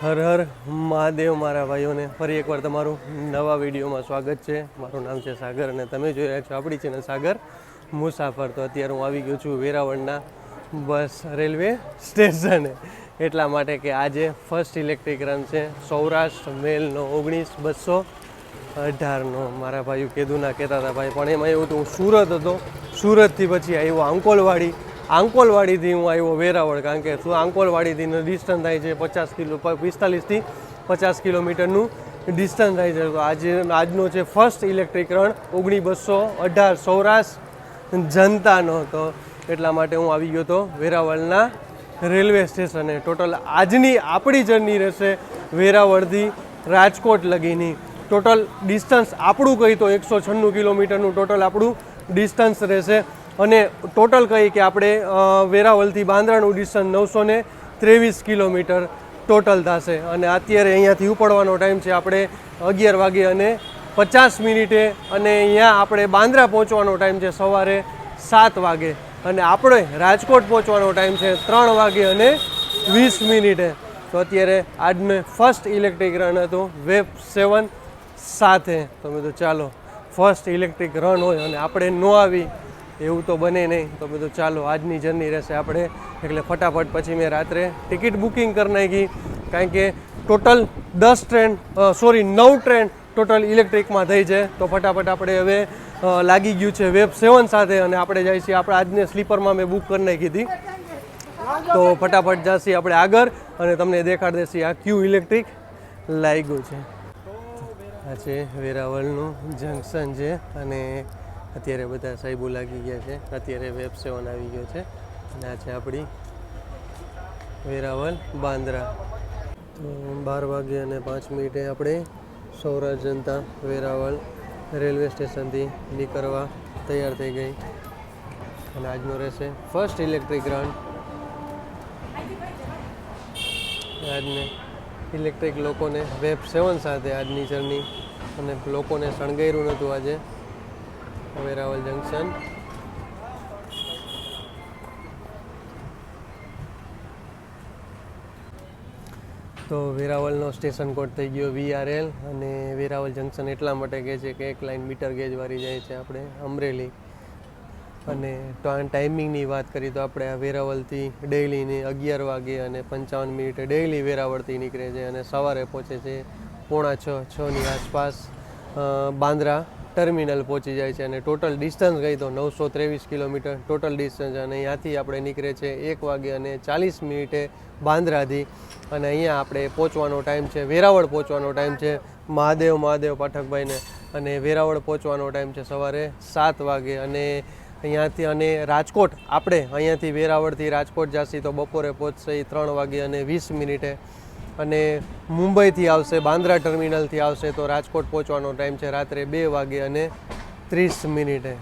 હર હર મહાદેવ મારા ભાઈઓને ફરી એકવાર તમારું નવા વિડીયોમાં સ્વાગત છે. મારું નામ છે સાગર અને તમે જોઈ રહ્યા છો આપણી ચેનલ સાગર મુસાફર. તો અત્યારે હું આવી ગયો છું વેરાવળના બસ રેલવે સ્ટેશને, એટલા માટે કે આજે ફર્સ્ટ ઇલેક્ટ્રિક રન છે સૌરાષ્ટ્ર મેલનો 19/218નો. મારા ભાઈઓ કેદુના કહેતા હતા ભાઈ, પણ એમાં એવું તો હું સુરત હતો, સુરતથી પછી આવ્યો આંકોલવાડીથી હું આવ્યો વેરાવળ, કારણ કે શું આંકોલવાડીથી ડિસ્ટન્સ થાય છે 45થી 50 કિલોમીટરનું ડિસ્ટન્સ થાય છે. તો આજનો છે ફર્સ્ટ ઇલેક્ટ્રિક રન 19/218 સૌરાષ્ટ્ર જનતાનો. તો એટલા માટે હું આવી ગયો હતો વેરાવળના રેલવે સ્ટેશને. ટોટલ આજની આપણી જર્ની રહેશે વેરાવળથી રાજકોટ લગીની. ટોટલ ડિસ્ટન્સ આપણું કહી તો 196 કિલોમીટરનું ટોટલ આપણું ડિસ્ટન્સ રહેશે. અને ટોટલ કહી કે આપણે વેરાવળથી બાંદ્રાનું ડિસ્ટન્સ 923 કિલોમીટર ટોટલ થશે. અને અત્યારે અહીંયાથી ઉપડવાનો ટાઈમ છે આપણે 11:50 અને અહીંયા આપણે બાંદ્રા પહોંચવાનો ટાઈમ છે સવારે 7 વાગે. અને આપણે રાજકોટ પહોંચવાનો ટાઈમ છે 3:20. તો અત્યારે આજનો ફર્સ્ટ ઇલેક્ટ્રિક રન હતો વેબ 7 સાથે. તો મેં તો ચાલો ફર્સ્ટ ઇલેક્ટ્રિક રન હોય અને આપણે ન આવી એવું તો બને નહીં. તો મેં તો ચાલો આજની જર્ની રહેશે આપણે, એટલે ફટાફટ પછી મેં રાત્રે ટિકિટ બુકિંગ કરી નાખી, કારણ કે ટોટલ 9 ટ્રેન ટોટલ ઇલેક્ટ્રિકમાં થઈ છે. તો ફટાફટ આપણે હવે લાગી ગયું છે વેબ 7 સાથે અને આપણે જઈએ છીએ. આપણે આજને સ્લીપરમાં મેં બુક કરી નાખી હતી, તો ફટાફટ જઈએ આપણે આગળ અને તમને દેખાડ દેશે આ ક્યુ ઇલેક્ટ્રિક લાગ્યું છે. આ છે વેરાવળનું જંકશન છે અને અત્યારે બધા સાહેબો લાગી ગયા છે. અત્યારે વેબ 7 આવી ગયો છે અને આ છે આપણી વેરાવળ બાંદ્રા. તો 12:05 આપણે સૌરાષ્ટ્ર જનતા વેરાવળ રેલવે સ્ટેશનથી નીકળવા તૈયાર થઈ ગઈ અને આજનો રહેશે ફર્સ્ટ ઇલેક્ટ્રિક રન. આજને ઇલેક્ટ્રિક લોકોને વેબ 7 સાથે આજની જર્ની, અને લોકોને શણગાર્યું નહોતું આજે વેરાવળ જંકશન. તો વેરાવળનો સ્ટેશન કોડ થઈ ગયો VRL અને વેરાવળ જંકશન એટલા માટે કહે છે કે એક લાઇન મીટર ગેજવાળી જાય છે આપણે અમરેલી. અને ટાઈમિંગની વાત કરીએ તો આપણે આ વેરાવળથી ડેઇલીની 11:55 ડેઇલી વેરાવળથી નીકળે છે અને સવારે પહોંચે છે 5:45-6ની આસપાસ બાંદ્રા ટર્મિનલ પહોંચી જાય છે. અને ટોટલ ડિસ્ટન્સ ગઈ તો 923 કિલોમીટર ટોટલ ડિસ્ટન્સ. અને અહીંયાથી આપણે નીકળે છે 1:40 બાંદ્રાથી. અને અહીંયા આપણે પહોંચવાનો ટાઈમ છે, વેરાવળ પહોંચવાનો ટાઈમ છે મહાદેવ પાઠકભાઈને, અને વેરાવળ પહોંચવાનો ટાઈમ છે સવારે 7 વાગે. અને અહીંયાથી અને રાજકોટ આપણે અહીંયાથી વેરાવળથી રાજકોટ જશે તો બપોરે પહોંચશે 3:20. અને મુંબઈથી આવશે, બાંદ્રા ટર્મિનલથી આવશે તો રાજકોટ પહોંચવાનો ટાઈમ છે રાત્રે 2:30.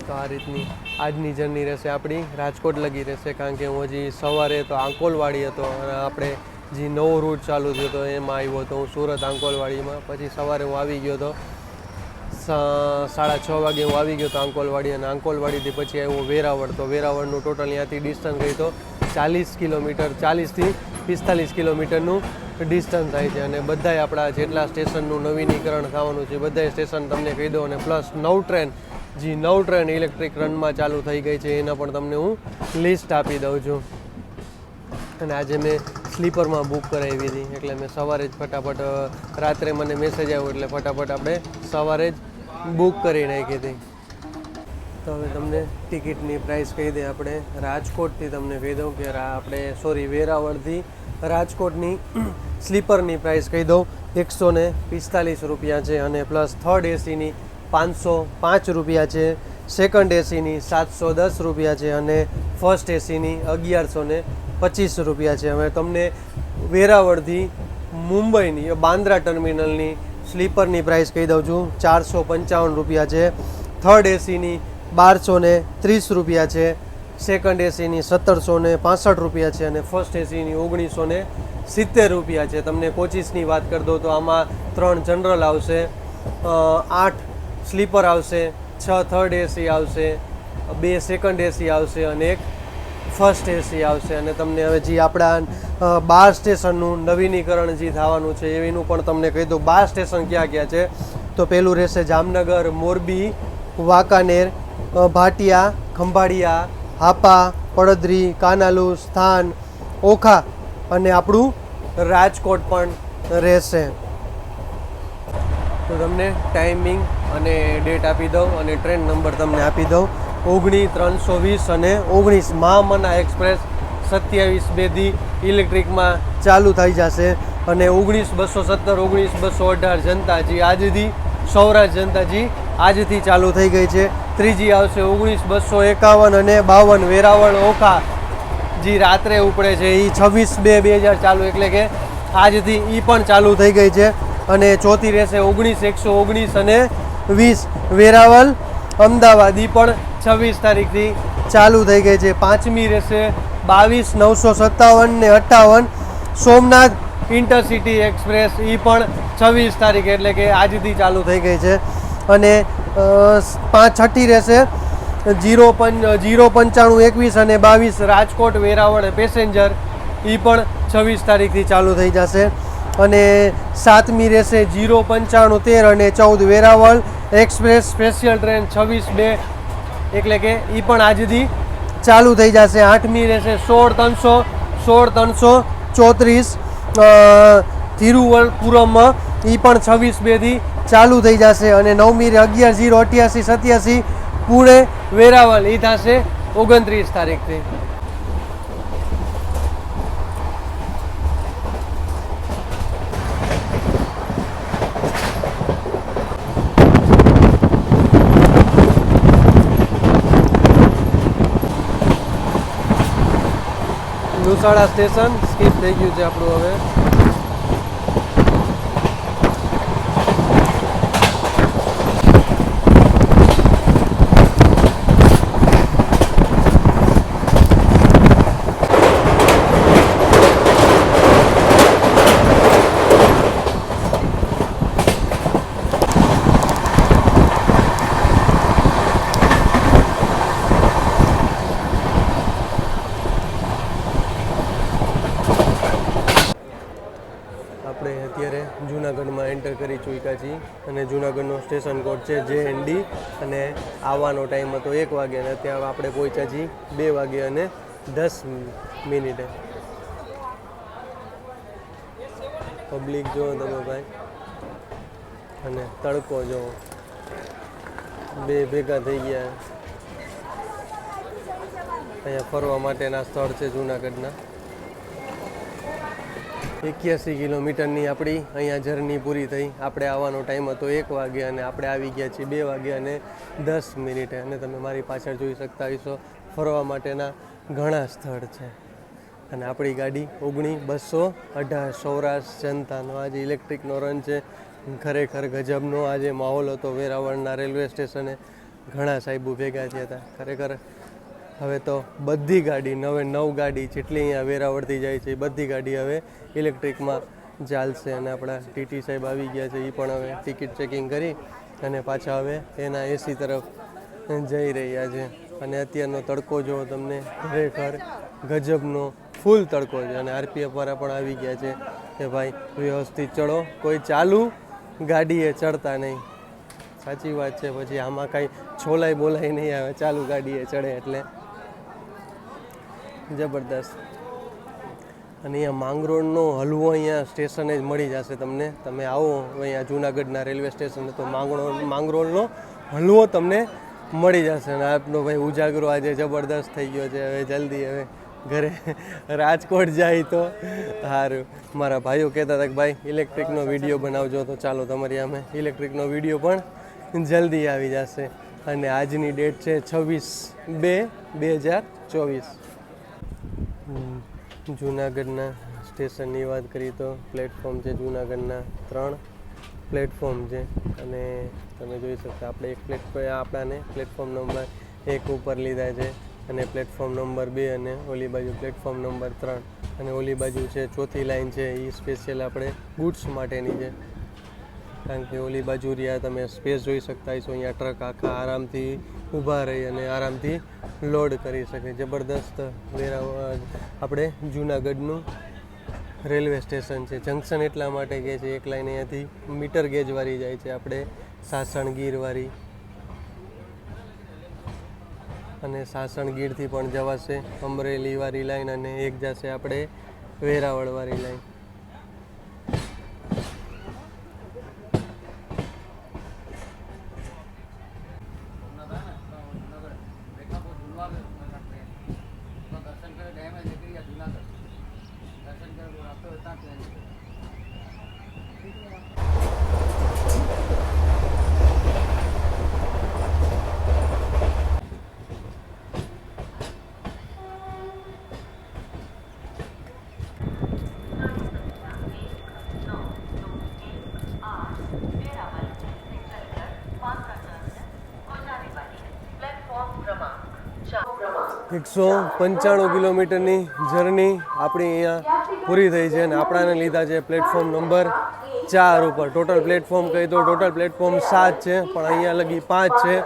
તો આ રીતની આજની જર્ની રહેશે આપણી રાજકોટ લગી રહેશે, કારણ કે હું હજી સવારે તો આંકોલવાડી હતો અને આપણે જે નવો રૂટ ચાલુ થયો હતો એમાં આવ્યો હતો હું સુરત આંકોલવાડીમાં. પછી સવારે હું આવી ગયો હતો 6:30 વાગે હું આવી ગયો હતો આંકોલવાડી, અને આંકોલવાડીથી પછી આવ્યો વેરાવળ. તો વેરાવળનું ટોટલ અહીંયાથી ડિસ્ટન્સ ગઈ તો 40 કિલોમીટર, 40થી 45 કિલોમીટરનું ડિસ્ટન્સ થાય છે. અને બધાય આપણા જેટલા સ્ટેશનનું નવીનીકરણ થવાનું છે બધાય સ્ટેશન તમને કહી દઉં. અને પ્લસ 9 ટ્રેન ઇલેક્ટ્રિક રનમાં ચાલુ થઈ ગઈ છે એના પણ તમને હું લિસ્ટ આપી દઉં છું. અને આજે મેં સ્લીપરમાં બુક કરાવી હતી, એટલે મેં સવારે જ ફટાફટ રાત્રે મને મેસેજ આવ્યો એટલે ફટાફટ આપણે સવારે જ બુક કરી નાખી હતી. તો હવે તમને ટિકિટની પ્રાઇસ કહી દે. આપણે રાજકોટથી તમને કહી દઉં કે વેરાવળથી રાજકોટની સ્લીપરની પ્રાઇસ કહી દઉં 145 રૂપિયા છે. અને પ્લસ થર્ડ એસીની 505 રૂપિયા છે, સેકન્ડ એસીની 710 રૂપિયા છે અને ફર્સ્ટ એસીની 1125 રૂપિયા છે. હવે તમને વેરાવળથી મુંબઈની બાંદ્રા ટર્મિનલની સ્લીપરની પ્રાઇસ કહી દઉં છું 455 રૂપિયા છે, થર્ડ એસીની 1230 રૂપિયા છે, સેકન્ડ એસીની 1765 રૂપિયા છે અને ફર્સ્ટ એસીની 1970 રૂપિયા છે. તમને કોચિસની વાત કરી દઉં તો આમાં 3 જનરલ આવશે, 8 સ્લીપર આવશે, 6 થર્ડ એસી આવશે, 2 સેકન્ડ એસી આવશે અને 1 ફર્સ્ટ એસી આવશે. અને તમને હવે જે આપણા 12 સ્ટેશનનું નવીનીકરણ જે થવાનું છે એનું પણ તમને કહી દઉં. 12 સ્ટેશન ક્યાં ક્યાં છે તો પેલું રહેશે જામનગર, મોરબી, વાંકાનેર, ભાટિયા, ખંભાળિયા, હાપા, પડદરી, કાનાલુ, સ્થાન, ઓખા અને આપણું રાજકોટ પણ રહેશે. તો તમને ટાઈમિંગ અને ડેટ આપી દઉં અને ટ્રેન નંબર તમને આપી દઉં. 19-320 અને 19 મહામના એક્સપ્રેસ 27-2 ઇલેક્ટ્રિકમાં ચાલુ થઈ જશે. અને 19-217, 19-218 જનતાજી આજથી સૌરાષ્ટ્ર જનતાજી આજથી ચાલુ થઈ ગઈ છે. ત્રીજી આવશે 19-251 અને 52 વેરાવળ ઓખા જે રાત્રે ઉપડે છે એ 26/2/2000 ચાલુ, એટલે કે આજથી એ પણ ચાલુ થઈ ગઈ છે. અને ચોથી રહેશે 19-119 અને 20 વેરાવળ અમદાવાદ, એ પણ 26 તારીખથી ચાલુ થઈ ગઈ છે. પાંચમી રહેશે 22-957 ને 58 સોમનાથ ઇન્ટરસિટી એક્સપ્રેસ, એ પણ 26 તારીખે એટલે કે આજથી ચાલુ થઈ ગઈ છે. અને છઠ્ઠી રહેશે 095-21 અને 22 રાજકોટ વેરાવળ પેસેન્જર, એ પણ 26 તારીખથી ચાલુ થઈ જશે. અને સાતમી રહેશે 095-13 અને 14 વેરાવળ એક્સપ્રેસ સ્પેશિયલ ટ્રેન 26/2, એટલે કે એ પણ આજથી ચાલુ થઈ જશે. આઠમી રહેશે 16-334 તિરુવનંતપુરમ, એ પણ 26/2થી ચાલુ થઈ જશે. અને નવમી 11-088-87 પુણે વેરાવળ, એ થશે 29 તારીખથી. લુસાડા સ્ટેશન સ્કીપ થઈ ગયું છે આપણું હવે. આપણે અત્યારે જૂનાગઢમાં એન્ટર કરી ચૂક્યા છીએ અને જૂનાગઢનો સ્ટેશન કોડ છે JND અને આવવાનો ટાઈમ હતો 1 વાગે અને ત્યાં આપણે પહોંચ્યા છીએ 2 વાગે અને 10 મિનિટે. પબ્લિક જુઓ તમે ભાઈ, અને તડકો જુઓ, બે ભેગા થઈ ગયા. અહીંયા ફરવા માટેના સ્થળ છે જૂનાગઢના. 81 કિલોમીટરની આપણી અહીંયા જર્ની પૂરી થઈ. આપણે આવવાનો ટાઈમ હતો 1 વાગે અને આપણે આવી ગયા છીએ 2 વાગે અને 10 મિનિટે. અને તમે મારી પાછળ જોઈ શકતા હશો ફરવા માટેના ઘણા સ્થળ છે. અને આપણી ગાડી 19-218 સૌરાષ્ટ્ર જનતાનો આજે ઇલેક્ટ્રિકનો રન છે. ખરેખર ગજબનો આજે માહોલ હતો વેરાવળના રેલવે સ્ટેશને. ઘણા સાહેબો ભેગા થયા હતા. ખરેખર હવે તો બધી ગાડી 9 ગાડી જેટલી અહીંયા વેરાવળથી જાય છે એ બધી ગાડી હવે ઇલેક્ટ્રિકમાં ચાલશે. અને આપણા ટીટી સાહેબ આવી ગયા છે, એ પણ હવે ટિકિટ ચેકિંગ કરી અને પાછા હવે એના એસી તરફ જઈ રહ્યા છે. અને અત્યારનો તડકો જો તમને ખરેખર ગજબનો ફૂલ તડકો છે. અને RPF વાળા પણ આવી ગયા છે કે ભાઈ વ્યવસ્થિત ચડો, કોઈ ચાલુ ગાડીએ ચડતા નહીં. સાચી વાત છે. પછી આમાં કાંઈ છોલાઈ બોલાઈ નહીં આવે ચાલુ ગાડીએ ચડે એટલે જબરદસ્ત. અને અહીંયા માંગરોળનો હલવો અહીંયા સ્ટેશને જ મળી જશે તમને. તમે આવો અહીંયા જૂનાગઢના રેલવે સ્ટેશને તો માંગરોળનો હલવો તમને મળી જશે. અને આપનો ભાઈ ઉજાગરો આજે જબરદસ્ત થઈ ગયો છે. હવે જલ્દી હવે ઘરે રાજકોટ જાય તો સારું. મારા ભાઈઓ કહેતા હતા કે ભાઈ ઇલેક્ટ્રિકનો વિડીયો બનાવજો, તો ચાલો તમારી અમે ઇલેક્ટ્રિકનો વિડીયો પણ જલ્દી આવી જશે. અને આજની ડેટ છે 26/2/2024. જૂનાગઢના સ્ટેશનની વાત કરીએ તો પ્લેટફોર્મ છે જૂનાગઢના 3 પ્લેટફોર્મ છે. અને તમે જોઈ શકતા આપણે આપણાને પ્લેટફોર્મ નંબર 1 ઉપર લીધા છે અને પ્લેટફોર્મ નંબર 2 અને ઓલી બાજુ પ્લેટફોર્મ નંબર 3. અને ઓલી બાજુ છે ચોથી લાઈન છે એ સ્પેશિયલ આપણે ગુડ્સ માટેની છે. કારણ કે ઓલી બાજુ રહ્યા તમે સ્પેસ જોઈ શકતા હશો, અહીંયા ટ્રક આખા આરામથી ઊભા રહી અને આરામથી લોડ કરી શકે. જબરદસ્ત આપણે જૂનાગઢનું રેલવે સ્ટેશન છે. જંકશન એટલા માટે કે છે એક લાઈન અહીંયાથી મીટર ગેજવાળી જાય છે આપણે સાસણગીરવાળી, અને સાસણગીરથી પણ જવાશે અમરેલીવાળી લાઈન, અને એક જશે આપણે વેરાવળવાળી લાઈન. એકસો 95 કિલોમીટરની જર્ની આપણી અહીંયા પૂરી થઈ છે અને આપણાને લીધા છે પ્લેટફોર્મ નંબર 4 ઉપર. ટોટલ પ્લેટફોર્મ કહી તો ટોટલ પ્લેટફોર્મ 7 છે, પણ અહીંયા લગી 5 છે,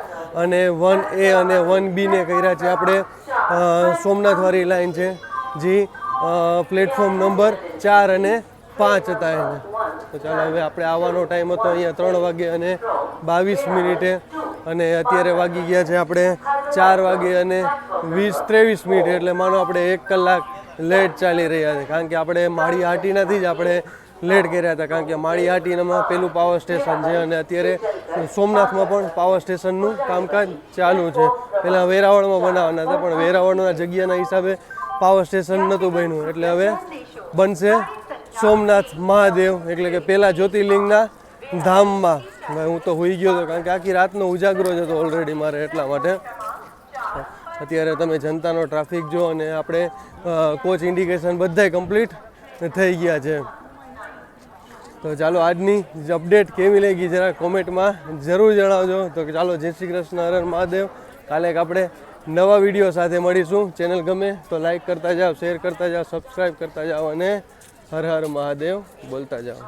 અને 1A અને 1B ને કર્યા છે આપણે સોમનાથવાળી લાઈન છે, જે પ્લેટફોર્મ નંબર 4 અને 5 હતા એને. તો ચાલો હવે આપણે આવવાનો ટાઈમ હતો અહીંયા 3 વાગે અને 22 મિનિટે, અને અત્યારે વાગી ગયા છે આપણે 4 વાગે અને 23 મિનિટ, એટલે માનો આપણે 1 કલાક લેટ ચાલી રહ્યા છે. કારણ કે આપણે માળી હાટીનાથી જ આપણે લેટ કર્યા હતા, કારણ કે માળી હાટીનામાં પેલું પાવર સ્ટેશન છે, અને અત્યારે સોમનાથમાં પણ પાવર સ્ટેશનનું કામકાજ ચાલુ છે. પહેલાં વેરાવળમાં બનાવવાના હતા, પણ વેરાવળના જગ્યાના હિસાબે પાવર સ્ટેશન નહોતું બન્યું, એટલે હવે બનશે સોમનાથ મહાદેવ, એટલે કે પહેલાં જ્યોતિર્લિંગના ધામમાં. હું તો હોઈ ગયો હતો, કારણ કે આખી રાતનો ઉજાગરો જ હતો ઓલરેડી મારે, એટલા માટે. અત્યારે તમે જનતાનો ટ્રાફિક જો, અને આપણે કોચ ઇન્ડિકેશન બધાય કમ્પ્લીટ થઈ ગયા છે. તો ચાલો આજની અપડેટ કેવી લાગી જરા કોમેન્ટમાં જરૂર જણાવજો. તો ચાલો જય શ્રી કૃષ્ણ, હર હર મહાદેવ. કાલે આપણે નવા વિડીયો સાથે મળીશું. ચેનલ ગમે તો લાઈક કરતા જાઓ, શેર કરતા જાઓ, સબસ્ક્રાઈબ કરતા જાઓ, અને હર હર મહાદેવ બોલતા જાઓ.